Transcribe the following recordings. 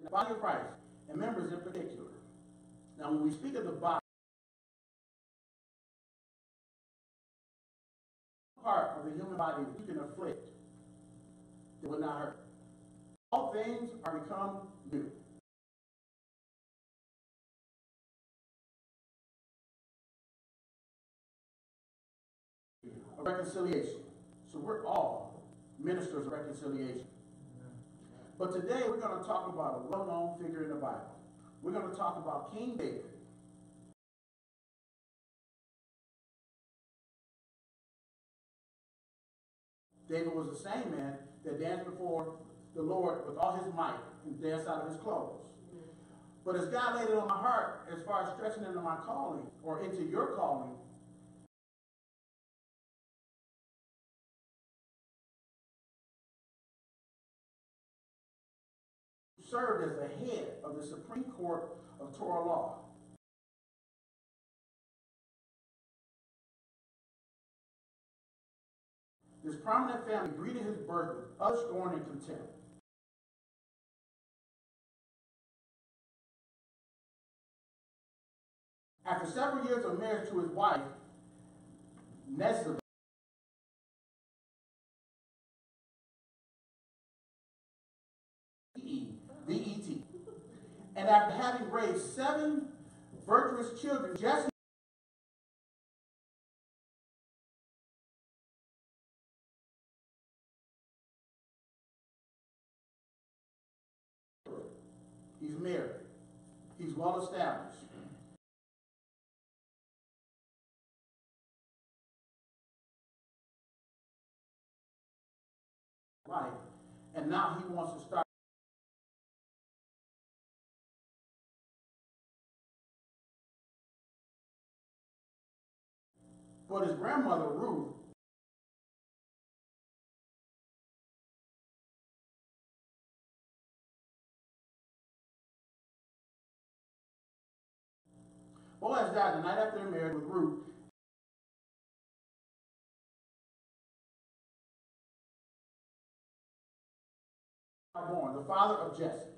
the body of Christ, and members in particular. Now, when we speak of the body, part of the human body that you can afflict that will not hurt. All things are become new. A reconciliation. So we're all ministers of reconciliation. But today we're going to talk about a well-known figure in the Bible. We're going to talk about King David. David was the same man that danced before the Lord with all his might and danced out of his clothes. But as God laid it on my heart, as far as stretching into my calling, or into your calling, served as the head of the Supreme Court of Torah law. This prominent family greeted his birth with utter scorn and contempt. After several years of marriage to his wife, Nesbeth, V-E-T, and after having raised 7 virtuous children, Jesse he's married. He's well established. Life, and now he wants to start. But his grandmother, Ruth, Boaz died the night after they married with Ruth. Born, the father of Jesse.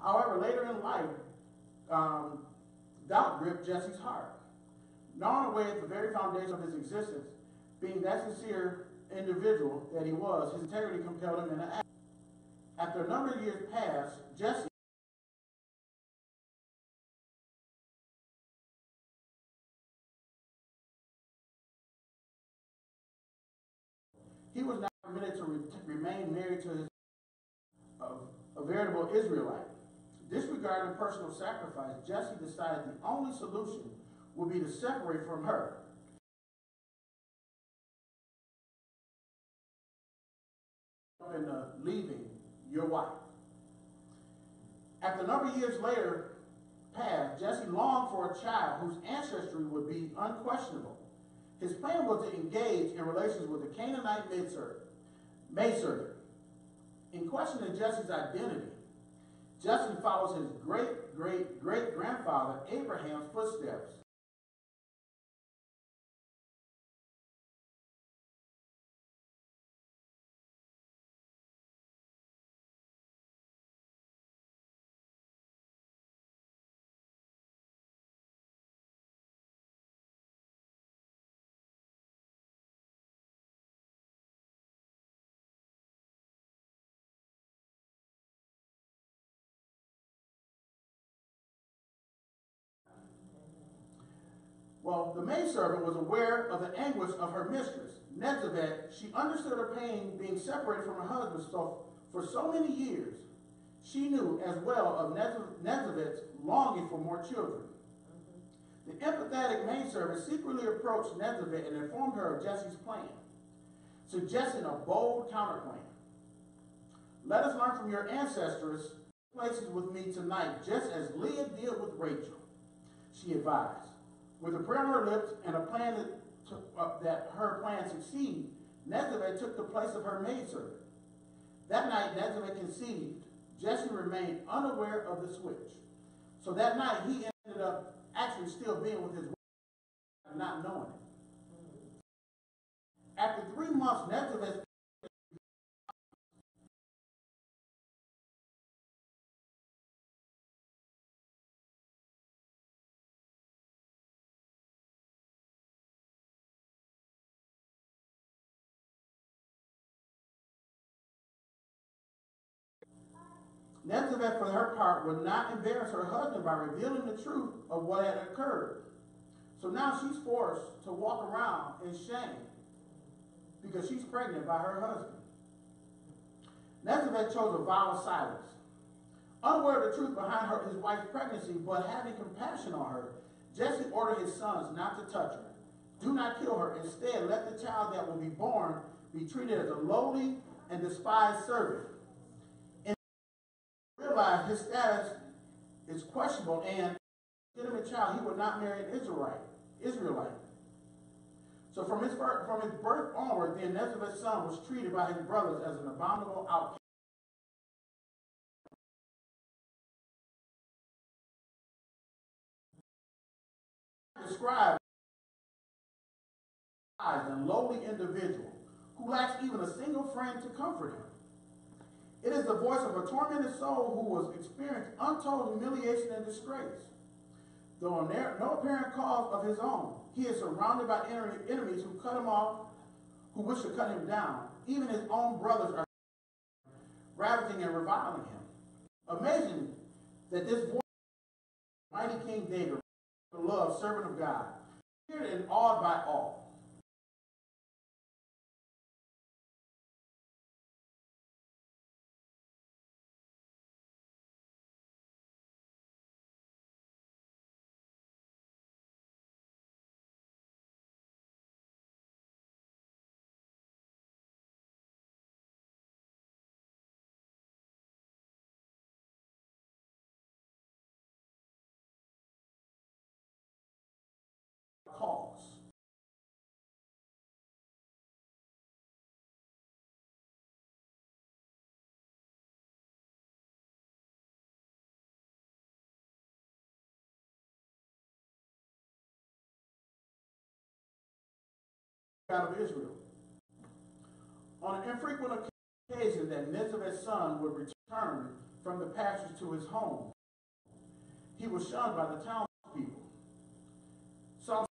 However, later in life, doubt gripped Jesse's heart. Gnawing away at the very foundation of his existence, being that sincere individual that he was, his integrity compelled him into action. After a number of years passed, Jesse he was not permitted to remain married to his a veritable Israelite. Disregarding personal sacrifice, Jesse decided the only solution would be to separate from her. And leaving your wife. After a number of years later passed, Jesse longed for a child whose ancestry would be unquestionable. His plan was to engage in relations with the Canaanite maidservant. In questioning Jesse's identity, Jesse follows his great-great-great-grandfather Abraham's footsteps. Well, the maidservant was aware of the anguish of her mistress, Nezabeth. She understood her pain being separated from her husband for so many years. She knew as well of Nezabeth's longing for more children. The empathetic maidservant secretly approached Nezabeth and informed her of Jesse's plan, suggesting a bold counterplan. Let us learn from your ancestors places with me tonight, just as Leah did with Rachel, she advised. With a prayer on her lips and a plan that her plan succeed, Nezabeth took the place of her maidservant. That night, Nezabeth conceived. Jesse remained unaware of the switch. So that night, he ended up actually still being with his wife, not knowing it. After 3 months, Nezabeth for her part, would not embarrass her husband by revealing the truth of what had occurred. So now she's forced to walk around in shame because she's pregnant by her husband. Nezabeth chose a vow of silence. Unaware of the truth behind his wife's pregnancy, but having compassion on her, Jesse ordered his sons not to touch her. Do not kill her. Instead, let the child that will be born be treated as a lowly and despised servant. And realize his status is questionable, and legitimate child, he would not marry an Israelite. So from his birth onward, then Nezabeth's son was treated by his brothers as an abominable outcast. Described as a lowly individual who lacks even a single friend to comfort him. It is the voice of a tormented soul who has experienced untold humiliation and disgrace. Though no apparent cause of his own, he is surrounded by enemies who cut him off, who wish to cut him down. Even his own brothers are ravaging and reviling him. Amazing that this voice of mighty King David, the beloved servant of God, feared and awed by all. Cause. Out of Israel. On an infrequent occasion that Nezabeth's son would return from the pastures to his home, he was shunned by the townspeople. Some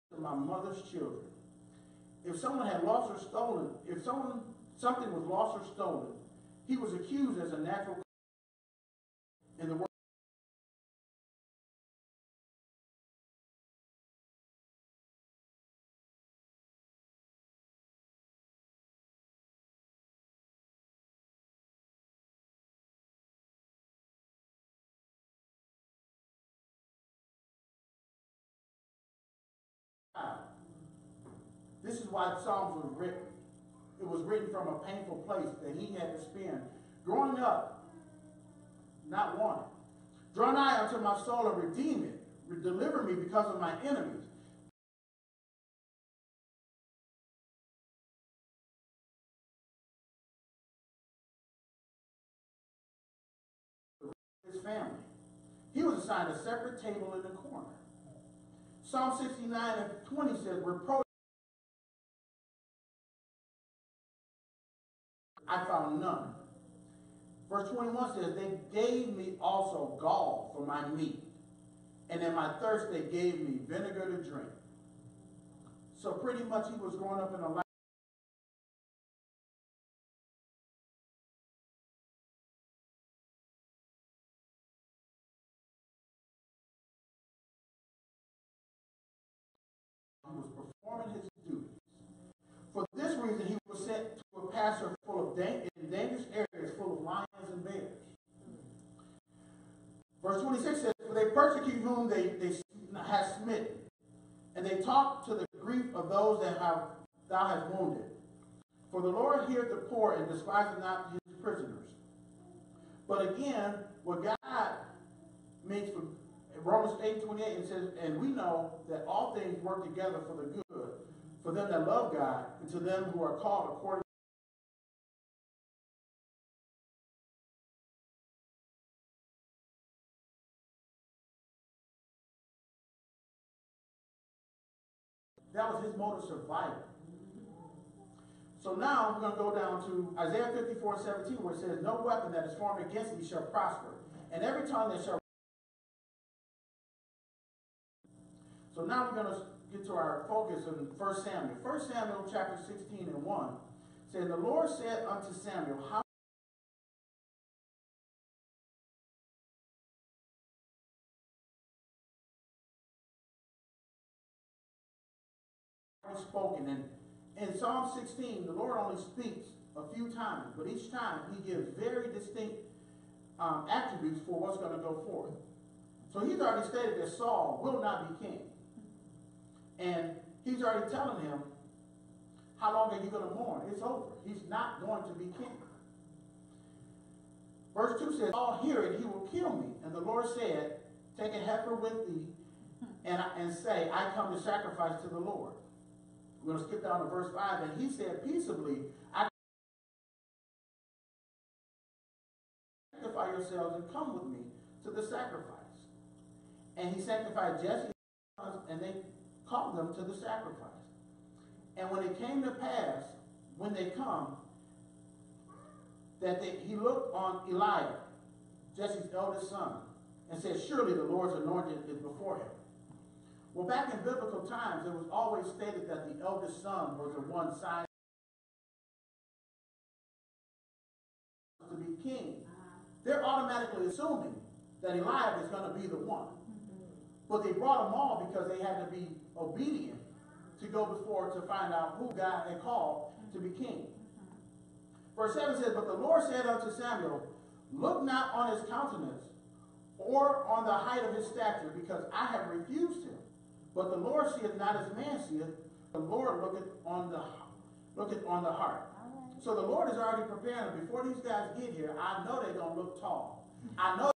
for my mother's children. If someone had lost or stolen, something was lost or stolen, he was accused as a natural in the world. This is why Psalms was written. It was written from a painful place that he had to spend growing up, not wanted. Draw nigh unto my soul and redeem it. Deliver me because of my enemies. His family. He was assigned a separate table in the corner. Psalm 69 and 20 says, reproach I found none. Verse 21 says, they gave me also gall for my meat, and in my thirst they gave me vinegar to drink. So pretty much he was growing up in a life he was performing his duties. For this reason, he was sent to a pasture full of dangerous areas full of lions and bears. Verse 26 says, for they persecute whom they have smitten, and they talk to the grief of those that thou hast wounded. For the Lord heareth the poor and despiseth not his prisoners. But again, what God makes for Romans 8:28, it says, and we know that all things work together for the good, for them that love God, and to them who are called according That was his mode of survival. So now we're going to go down to Isaiah 54:17, where it says, no weapon that is formed against thee shall prosper, and every tongue that shall. So now we're going to get to our focus in 1 Samuel. 1 Samuel chapter 16 and 1 says, the Lord said unto Samuel, how spoken. And in Psalm 16, the Lord only speaks a few times, but each time he gives very distinct attributes for what's going to go forth. So he's already stated that Saul will not be king. And he's already telling him, how long are you going to mourn? It's over. He's not going to be king. Verse 2 says, Saul hear it, he will kill me. And the Lord said, take a heifer with thee, and say, I come to sacrifice to the Lord. We're going to skip down to verse 5. And he said, peaceably, I sanctify yourselves and come with me to the sacrifice. And he sanctified Jesse, and they called them to the sacrifice. And when it came to pass, when they come, that he looked on Eliab, Jesse's eldest son, and said, surely the Lord's anointed is before him. Well, back in biblical times, it was always stated that the eldest son was the one signed to be king. They're automatically assuming that Eliab is going to be the one. But they brought them all because they had to be obedient to go before to find out who God had called to be king. Verse 7 says, but the Lord said unto Samuel, look not on his countenance or on the height of his stature, because I have refused him. But the Lord seeth not as man seeth, the Lord looketh on the heart. So the Lord is already preparing them. Before these guys get here, I know they're going to look tall. I know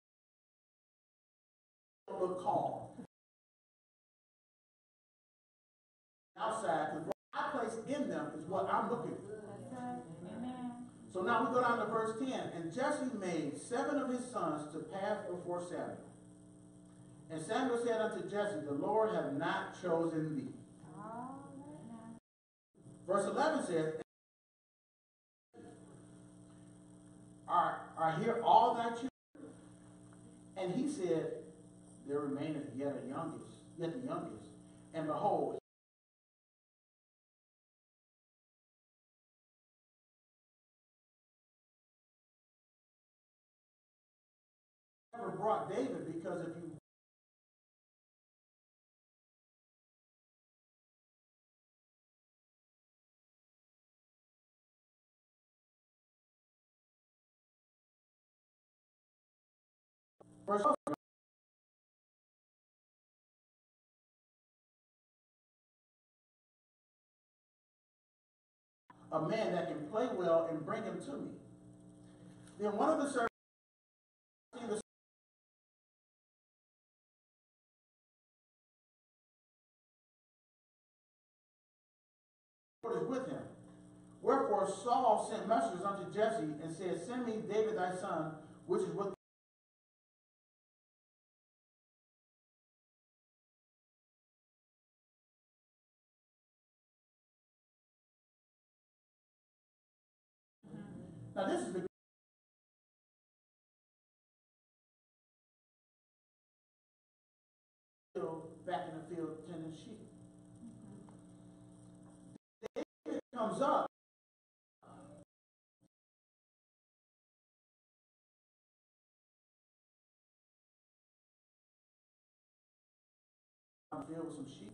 they're going to look calm. Outside, because what I place in them is what I'm looking for. So now we go down to verse 10. And Jesse made 7 of his sons to pass before Samuel. And Samuel said unto Jesse, the Lord hath not chosen thee. Verse 11 says, are here all thy children? And he said, there remaineth yet the youngest. And behold, never brought David, because if you verse a man that can play well and bring him to me. Then one of the servants is with him. Wherefore Saul sent messengers unto Jesse and said, send me David thy son, which is with Now this is the back in the field tending sheep. David comes up. Field with some sheep.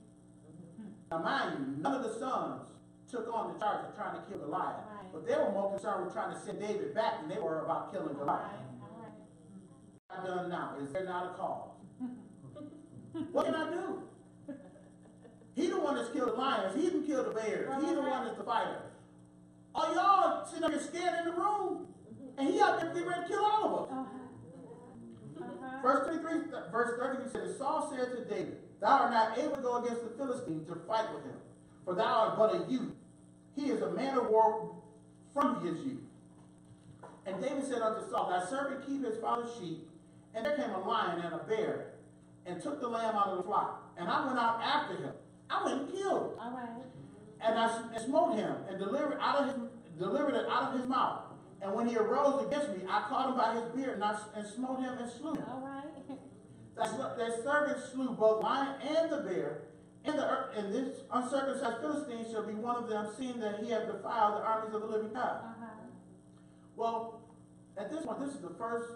Now mind you, none of the sons took on the charge of trying to kill Goliath. But they were more concerned with trying to send David back than they were about killing Goliath. What have I done now? Is there not a cause? What can I do? He the one that's killed the lions. He didn't kill the bears. He the one that's the fighter. All y'all sitting up here scared in the room. And he out there getting ready to kill all of us. Verse 33 says, Saul said to David, thou art not able to go against the Philistine to fight with him, for thou art but a youth. He is a man of war from his youth. And David said unto Saul, thy servant keep his father's sheep, and there came a lion and a bear, and took the lamb out of the flock. And I went out after him. I went and killed him. All right. And I smote him and delivered it out of his mouth. And when he arose against me, I caught him by his beard and smote him and slew him. All right. That servant slew both lion and the bear, and this uncircumcised Philistine shall be one of them, seeing that he hath defiled the armies of the living God. Well, at this point, this is the first.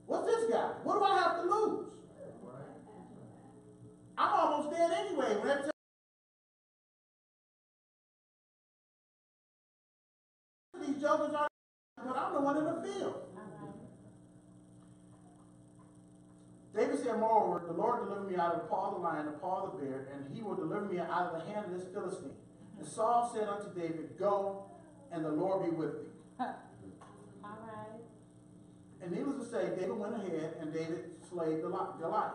What's this guy? What do I have to lose? I'm almost dead anyway. When these jokers are, but I'm the one in the field. David said, moreover, the Lord delivered me out of the paw of the lion, the paw of the bear, and he will deliver me out of the hand of this Philistine. And Saul said unto David, go, and the Lord be with thee. All right. And needless to say, David went ahead and David slayed Goliath.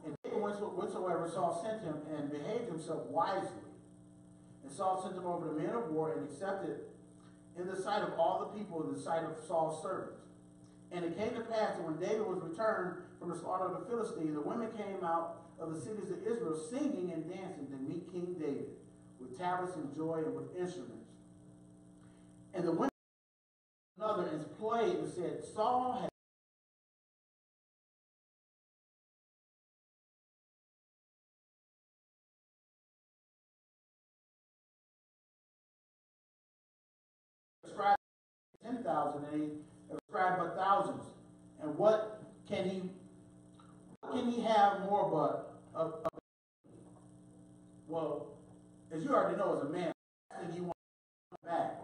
And David, whensoever Saul sent him, and behaved himself wisely. And Saul sent him over the men of war, and accepted in the sight of all the people, in the sight of Saul's servants. And it came to pass that when David was returned from the slaughter of the Philistines, the women came out of the cities of Israel, singing and dancing to meet King David, with tabrets and joy and with instruments. And the women another and played and said, Saul had described 10,000, and he described but thousands. And what can he have more but of well, as you already know, as a man, I think he wants back.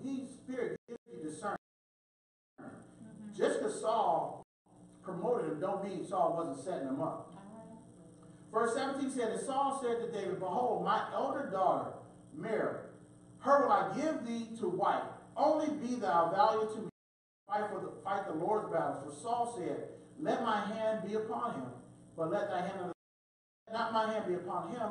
His spirit gives you discernment. Just because Saul promoted him, don't mean Saul wasn't setting him up. Verse 17 said, and Saul said to David, behold, my elder daughter, Mary, her will I give thee to wife. Only be thou valiant to me, fight the Lord's battles. For Saul said, let my hand be upon him, but let not my hand be upon him.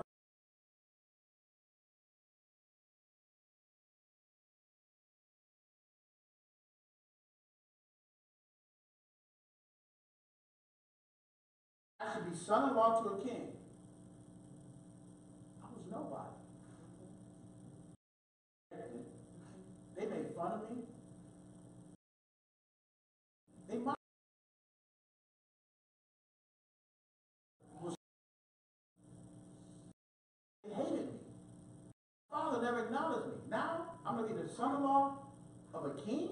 I should be son-in-law to a king. I was nobody. They made fun of me. They mocked me. They hated me. My father never acknowledged me. Now I'm going to be the son-in-law of a king?